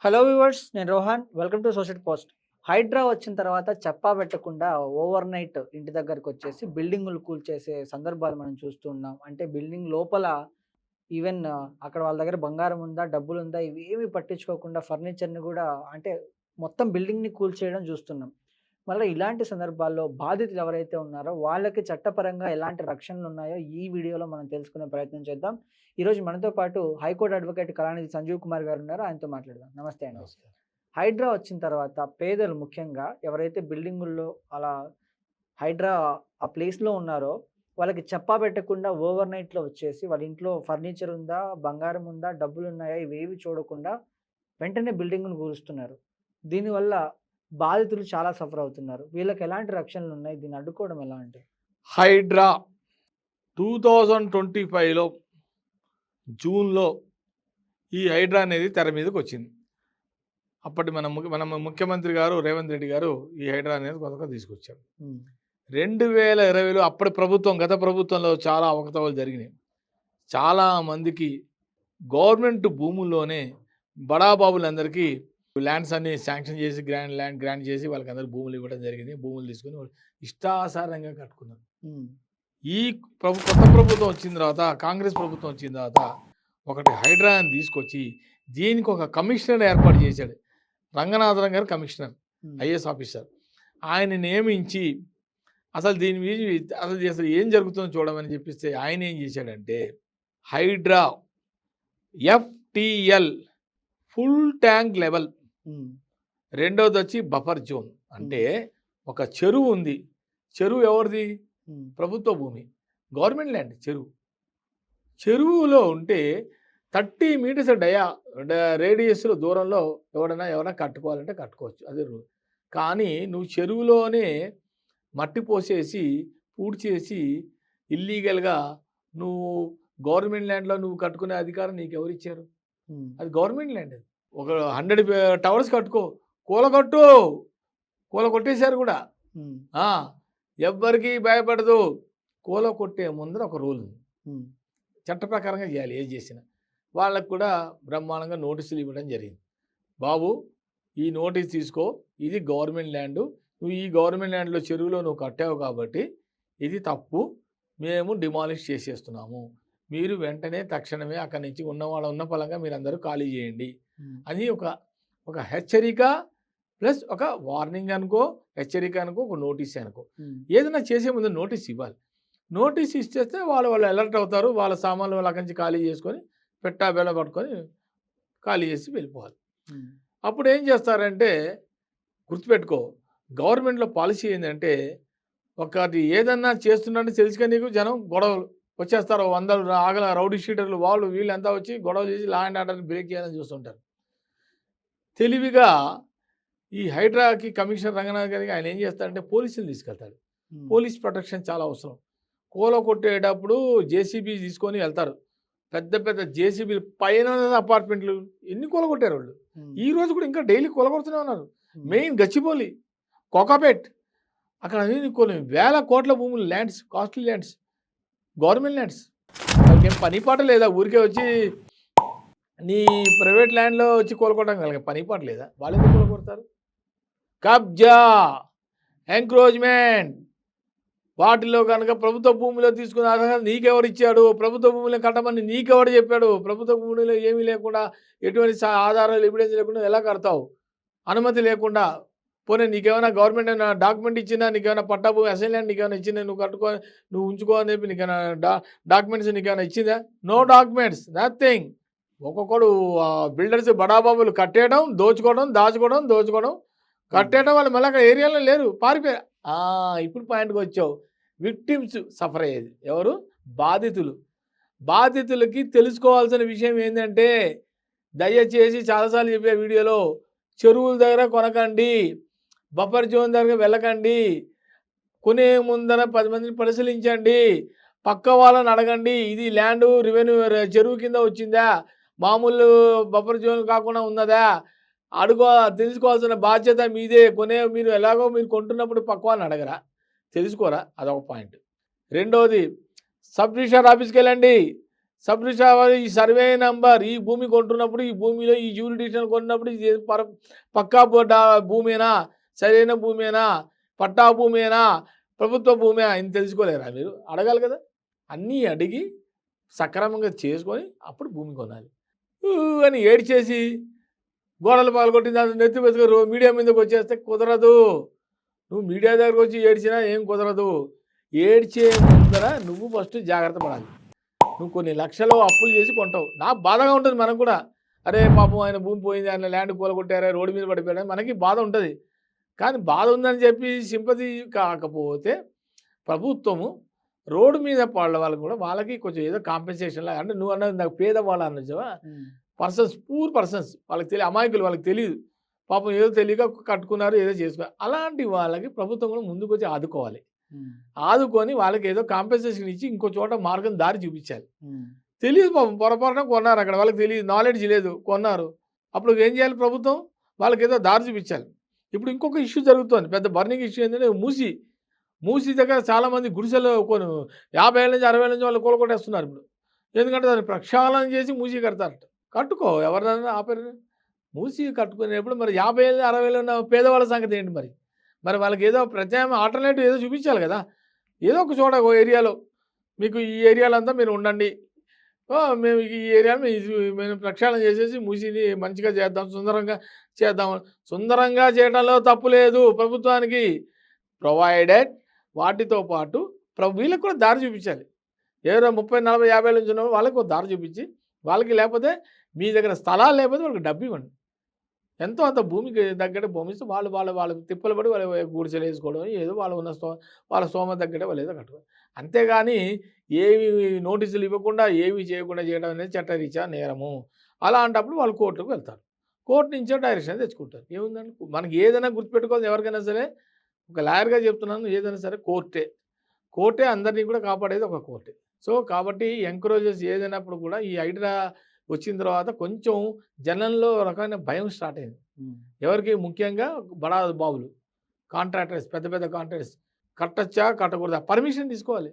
Hello viewers, నేను Rohan. Welcome to social post. HYDRAA వచ్చిన తర్వాత చెప్పా పెట్టకుండా ఓవర్ నైట్ ఇంటి దగ్గరికి వచ్చేసి బిల్డింగులు కూల్చేసే సందర్భాలు మనం చూస్తూ ఉన్నాం. అంటే బిల్డింగ్ లోపల ఈవెన్ అక్కడ వాళ్ళ దగ్గర బంగారం ఉందా, డబ్బులుందా ఇవేమి పట్టించుకోకుండా ఫర్నిచర్‌ని గూడా అంటే మొత్తం బిల్డింగ్‌ని కూల్చేయడం చూస్తున్నాం. మళ్ళా ఇలాంటి సందర్భాల్లో బాధితులు ఎవరైతే ఉన్నారో వాళ్ళకి చట్టపరంగా ఎలాంటి రక్షణలున్నాయో ఈ వీడియోలో మనం తెలుసుకునే ప్రయత్నం చేద్దాం. ఈరోజు మనతో పాటు హైకోర్టు అడ్వకేట్ కళానిధి సంజీవ్ కుమార్ గారు ఉన్నారు. ఆయనతో మాట్లాడదాం. నమస్తే అండి. నమస్కారం. హైడ్రా వచ్చిన తర్వాత పేదలు ముఖ్యంగా ఎవరైతే బిల్డింగుల్లో అలా హైడ్రా ఆ ప్లేస్‌లో ఉన్నారో వాళ్ళకి చెప్పా పెట్టకుండా ఓవర్ నైట్‌లో వచ్చేసి వాళ్ళ ఇంట్లో ఫర్నిచర్ ఉందా, బంగారం ఉందా, డబ్బులున్నాయా ఇవేవి చూడకుండా వెంటనే బిల్డింగ్‌ని కూలుస్తున్నారు. దీనివల్ల బాధితులు చాలా సఫర్ అవుతున్నారు. వీళ్ళకి ఎలాంటి రక్షణలున్నాయి? దీన్ని అడ్డుకోవడం ఎలా అంటే? హైడ్రా 2025లో జూన్‌లో ఈ హైడ్రా అనేది తెర మీదకొచ్చింది. అప్పటి మన ముఖ్యమంత్రి గారు రేవంత్ రెడ్డి గారు ఈ హైడ్రా అనేది కొత్తగా తీసుకొచ్చారు. హ్మ్. 2020లో అప్పటి ప్రభుత్వం గత ప్రభుత్వంలో చాలా అవకతవకలు జరిగినాయి. చాలా మందికి గవర్నమెంట్ భూముల్లోనే బడాబాబులందరికీ ల్యాండ్స్ అన్నీ శాంక్షన్ చేసి ల్యాండ్ గ్రాంట్ చేసి వాళ్ళకందరికి భూములు ఇవ్వడం జరిగింది. భూములు తీసుకొని వాళ్ళు ఇష్టాసారంగా కట్టుకున్నారు. హ్మ్. ఈ కొత్త ప్రభుత్వం వచ్చిన తర్వాత కాంగ్రెస్ ప్రభుత్వం వచ్చిన తర్వాత ఒకటి హైడ్రా అని తీసుకొచ్చి దీనికి ఒక కమిషనర్ ఏర్పాటు చేశాడు. రంగనాథన్ గారు కమిషనర్, హ్మ్. IAS officer. ఆయన నియమించి అసలు దీని మీద అసలు ఏం జరుగుతుందో చూడమని చెప్పిస్తే ఆయన ఏం చేశాడంటే HYDRAA FTL full tank level, హ్మ్. రెండోది వచ్చి బఫర్ జోన్. అంటే ఒక చెరువు ఉంది. చెరువు ఎవరిది? హ్మ్. ప్రభుత్వ భూమి, గవర్నమెంట్ ల్యాండ్. చెరువులో ఉంటే 30 మీటర్స్ రేడియస్లో దూరంలో ఎవరైనా కట్టుకోవాలంటే కట్టుకోవచ్చు, అదే రూల్. కానీ నువ్వు చెరువులోనే మట్టి పోసేసి పూడ్చేసి ఇల్లీగల్గా నువ్వు గవర్నమెంట్ ల్యాండ్లో నువ్వు కట్టుకునే అధికారం నీకు ఎవరిచ్చారు? హ్మ్. అది గవర్నమెంట్ ల్యాండ్. అది ఒక 100 టవర్స్ కట్టుకో, కూల కొట్టేశారు కూడా. హ్మ్. ఎవ్వరికీ భయపడదు. కూల కొట్టే ముందర ఒక రూల్ ఉంది. హ్మ్. చట్ట ప్రకారంగా చేయాలి ఏది చేసినా. వాళ్ళకు కూడా బ్రహ్మాండంగా నోటీసులు ఇవ్వడం జరిగింది. బాబు, ఈ నోటీస్ తీసుకో, ఇది గవర్నమెంట్ ల్యాండు. నువ్వు ఈ గవర్నమెంట్ ల్యాండ్లో చెరువులో నువ్వు కట్టావు కాబట్టి ఇది తప్పు. మేము డిమాలిష్ చేసేస్తున్నాము. మీరు వెంటనే తక్షణమే అక్కడి నుంచి ఉన్న పలంగా మీరందరూ ఖాళీ చేయండి హ్మ్. అని ఒక హెచ్చరిక ప్లస్ ఒక వార్నింగ్ అనుకో, హెచ్చరిక అనుకో, ఒక నోటీస్ అనుకో. హ్మ్. ఏదైనా చేసే ముందు నోటీస్ ఇవ్వాలి. నోటీస్ ఇచ్చేస్తే వాళ్ళు అలర్ట్ అవుతారు. వాళ్ళ సామాన్లు వాళ్ళ నుంచి ఖాళీ చేసుకొని పెట్టా బెల్ల పట్టుకొని ఖాళీ చేసి వెళ్ళిపోవాలి. హ్మ్. అప్పుడు ఏం చేస్తారంటే గుర్తుపెట్టుకో, గవర్నమెంట్లో పాలసీ ఏంటంటే ఒకటి ఏదన్నా చేస్తున్నట్టు తెలుసుగా నీకు జనం గొడవలు వచ్చేస్తారు. 100 ఆగల రౌడీ షీటర్లు వాళ్ళు వీళ్ళంతా వచ్చి గొడవలు చేసి లా అండ్ ఆర్డర్ని బ్రేక్ చేయాలని చూస్తుంటారు. తెలివిగా ఈ హైడ్రాకి కమిషనర్ రంగనాథ్ గారికి ఆయన ఏం చేస్తారంటే పోలీసులు తీసుకెళ్తాడు. హ్మ్. పోలీస్ ప్రొటెక్షన్ చాలా అవసరం. కూల కొట్టేటప్పుడు జేసీబీ తీసుకొని వెళ్తారు. పెద్ద పెద్ద జేసీబీలు పైన అపార్ట్మెంట్లు ఎన్ని కూలగొట్టారు వాళ్ళు. హ్మ్. ఈ రోజు కూడా ఇంకా డైలీ కూలగొడుతూనే ఉన్నారు. హ్మ్. మెయిన్ గచ్చిబౌలి, కోకాపేట్, అక్కడ అన్ని కొన్ని వేల కోట్ల భూములు, lands, costly lands, government lands. వాళ్ళకేం పని పాట లేదా? ఊరికే వచ్చి నీ ప్రైవేట్ ల్యాండ్లో వచ్చి కూలగొట్టడం వాళ్ళకి పని పాట లేదా? వాళ్ళు ఎందుకు కూలగొడతారు? కబ్జా, ఎంక్రోచ్మెంట్, వాటిలో కనుక ప్రభుత్వ భూమిలో తీసుకున్న అర్హత నీకెవరు ఇచ్చాడు? ప్రభుత్వ భూమిలో కట్టమని నీకెవడు చెప్పాడు? ప్రభుత్వ భూమిలో ఏమీ లేకుండా ఎటువంటి ఆధారాలు ఎవిడెన్స్ లేకుండా ఎలా కడతావు? అనుమతి లేకుండా. పోనీ నీకేమైనా గవర్నమెంట్ ఏమైనా డాక్యుమెంట్ ఇచ్చిందా? నీకేమైనా పట్టా భూమి అసైన్మెంట్ నీకేమైనా ఇచ్చిందా? నువ్వు కట్టుకో, నువ్వు ఉంచుకో అని చెప్పి నీకేమైనా డాక్యుమెంట్స్ నీకేమైనా ఇచ్చిందా? No documents, nothing. ఒక్కొక్కడు బిల్డర్స్ బడాబాబులు కట్టేయడం, దోచుకోవడం, కట్టేయడం. వాళ్ళు మళ్ళీ అక్కడ ఏరియాలో లేరు, పారిపోయారు. ఇప్పుడు పాయింట్కి వచ్చావు. విక్టిమ్స్ సఫర్ అయ్యేది ఎవరు? బాధితులు. బాధితులకి తెలుసుకోవాల్సిన విషయం ఏంటంటే దయచేసి చాలాసార్లు చెప్పే వీడియోలో చెరువుల దగ్గర కొనకండి, బఫర్ జోన్ దగ్గర వెళ్ళకండి, కొనే ముందర 10 మందిని పరిశీలించండి, పక్క వాళ్ళని అడగండి. ఇది ల్యాండ్ రెవెన్యూ చెరువు కింద వచ్చిందా, మామూలు బఫర్ జోన్ కాకుండా ఉన్నదా తెలుసుకోవాల్సిన బాధ్యత మీదే. మీరు ఎలాగో మీరు కొంటున్నప్పుడు పక్క వాళ్ళని అడగరా? తెలుసుకోరా? అదొక పాయింట్. రెండోది, సబ్ రిజిస్టర్ ఆఫీస్కి వెళ్ళండి. సబ్ రిజిస్ట్రార్ వారు ఈ సర్వే నంబర్ ఈ భూమి కొంటున్నప్పుడు ఈ భూమిలో ఈ జ్యూరిడిక్షన్ కొన్నప్పుడు ఇది పక్కా భూమేనా, సరైన భూమేనా, పట్టా భూమేనా, ప్రభుత్వ భూమే అని తెలుసుకోలేరా మీరు? అడగాలి కదా. అన్నీ అడిగి సక్రమంగా చేసుకొని అప్పుడు భూమి కొనాలి. అని ఏడ్చేసి గోడలు పాల్గొట్టి దాన్ని నెత్తి పెట్టుకు మీడియా మీదకి వచ్చేస్తే కుదరదు. నువ్వు మీడియా దగ్గరకు వచ్చి ఏడ్చినా ఏం కుదరదు. ఏడ్చే ముందర నువ్వు ఫస్ట్ జాగ్రత్త పడాలి. నువ్వు కొన్ని లక్షలు అప్పులు చేసి కొంటావు. నాకు బాధగా ఉంటుంది మనకు కూడా. అరే పాపం ఆయన భూమి పోయింది, ఆయన ల్యాండ్ కూలగొట్టారా, రోడ్డు మీద పడిపోయాడు, మనకి బాధ ఉంటుంది. కానీ బాధ ఉందని చెప్పి సింపతి కాకపోతే ప్రభుత్వము రోడ్డు మీద పడ్డ వాళ్ళకి కూడా వాళ్ళకి కొంచెం ఏదో కాంపెన్సేషన్ లాగా, అంటే నువ్వు అన్నది నాకు పేదవాళ్ళు అన్నచ్చావా, పర్సన్స్, పూర్ పర్సన్స్, వాళ్ళకి తెలియదు, అమాయకులు, వాళ్ళకి తెలియదు, పాపం ఏదో తెలియక కట్టుకున్నారు, ఏదో చేసుకున్నారు. అలాంటి వాళ్ళకి ప్రభుత్వం కూడా ముందుకు వచ్చి ఆదుకోవాలి. ఆదుకొని వాళ్ళకి ఏదో కాంపెన్సేషన్ ఇచ్చి ఇంకో చోట మార్గం దారి చూపించాలి. తెలియదు పాపం, పొరపాటున కొన్నారు, అక్కడ వాళ్ళకి తెలియదు, నాలెడ్జ్ లేదు, కొన్నారు. అప్పుడు ఏం చేయాలి ప్రభుత్వం? వాళ్ళకి ఏదో దారి చూపించాలి. ఇప్పుడు ఇంకొక ఇష్యూ జరుగుతుంది, పెద్ద బర్నింగ్ ఇష్యూ ఏంటంటే మూసి దగ్గర చాలామంది గుడిసెలు కొన్ని 50 ఏళ్ళ నుంచి 60 ఏళ్ళ నుంచి వాళ్ళు కూలగొట్టేస్తున్నారు ఇప్పుడు. ఎందుకంటే దాన్ని ప్రక్షాళన చేసి మూసి కడతారట. కట్టుకో, ఎవరినైనా ఆపేరు. మూసి కట్టుకునేప్పుడు మరి 50 ఏళ్ళు 60 ఏళ్ళు ఉన్న పేదవాళ్ళ సంగతి ఏంటి మరి? మరి వాళ్ళకి ఏదో ప్రత్యామ్నాయ ఆల్టర్నేటివ్ ఏదో చూపించాలి కదా. ఏదో ఒక చోట ఒక ఏరియాలో మీకు ఈ ఏరియాలో అంతా మీరు ఉండండి, మేము ఈ ఏరియాలో మేము ప్రక్షాళన చేసేసి మూసిని మంచిగా చేద్దాం, సుందరంగా చేద్దాం. సుందరంగా చేయడంలో తప్పు లేదు ప్రభుత్వానికి, ప్రొవైడెడ్ వాటితో పాటు వీళ్ళకి కూడా దారి చూపించాలి. ఏదో 30, 40, 50 నుంచి ఉన్న వాళ్ళకి ఒక దారి చూపించి, వాళ్ళకి లేకపోతే మీ దగ్గర స్థలాలు లేకపోతే వాళ్ళకి డబ్బు ఇవ్వండి. ఎంతో అంత భూమికి తగ్గట్టు భూమి ఇస్తే వాళ్ళు తిప్పలు పడి వాళ్ళు గుడిసెలు వేసుకోవడం, ఏదో వాళ్ళు ఉన్న వాళ్ళ స్తోమత తగ్గట్టే వాళ్ళు ఏదో కట్టుకోవాలి. అంతేగాని ఏమి నోటీసులు ఇవ్వకుండా ఏమి చేయకుండా చేయడం అనేది చట్టరీత్యా నేరము. అలాంటప్పుడు వాళ్ళు కోర్టుకు వెళ్తారు, కోర్టు నుంచో డైరెక్షన్ తెచ్చుకుంటారు. ఏముందండి, మనకి ఏదైనా గుర్తుపెట్టుకోవాలి, ఎవరికైనా సరే ఒక లాయర్గా చెప్తున్నాను, ఏదైనా సరే కోర్టే అందరినీ కూడా కాపాడేది ఒక కోర్టే. సో కాబట్టి ఎంకరేజెస్ ఏదైనప్పుడు కూడా ఈ హైడ్రా వచ్చిన తర్వాత కొంచెం జనంలో రకమైన భయం స్టార్ట్ అయింది. ఎవరికి? ముఖ్యంగా బడా బాబులు, కాంట్రాక్టర్స్, పెద్ద పెద్ద కాంట్రాక్టర్స్ కట్టచ్చా కట్టకూడదా పర్మిషన్ తీసుకోవాలి.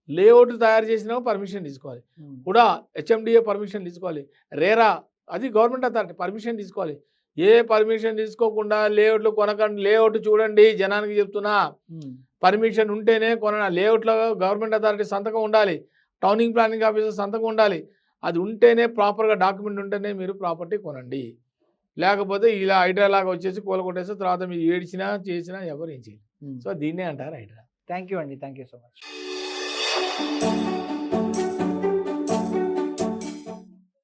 లేఅవుట్ తయారు చేసినా పర్మిషన్ తీసుకోవాలి, కూడా హెచ్ఎండిఏ పర్మిషన్ తీసుకోవాలి, రేరా అది గవర్నమెంట్ అథారిటీ పర్మిషన్ తీసుకోవాలి. ఏ పర్మిషన్ తీసుకోకుండా లేఅవుట్లు కొనకండి. లేఅవుట్ చూడండి, జనానికి చెప్తున్నా, పర్మిషన్ ఉంటేనే కొన. లేఅవుట్లో గవర్నమెంట్ అథారిటీ సంతకం ఉండాలి, టౌనింగ్ ప్లానింగ్ ఆఫీసర్ సంతకం ఉండాలి. అది ఉంటేనే, ప్రాపర్గా డాక్యుమెంట్ ఉంటేనే మీరు ప్రాపర్టీ కొనండి. లేకపోతే ఇలా హైడ్రా లాగా వచ్చేసి కూలగొట్టేస్తే తర్వాత మీరు ఏడ్చినా చేసినా ఎవరు ఏం చేయరు. సో దీన్నే అంటారు హైడ్రా. థ్యాంక్ యూ అండి, థ్యాంక్ యూ సో మచ్.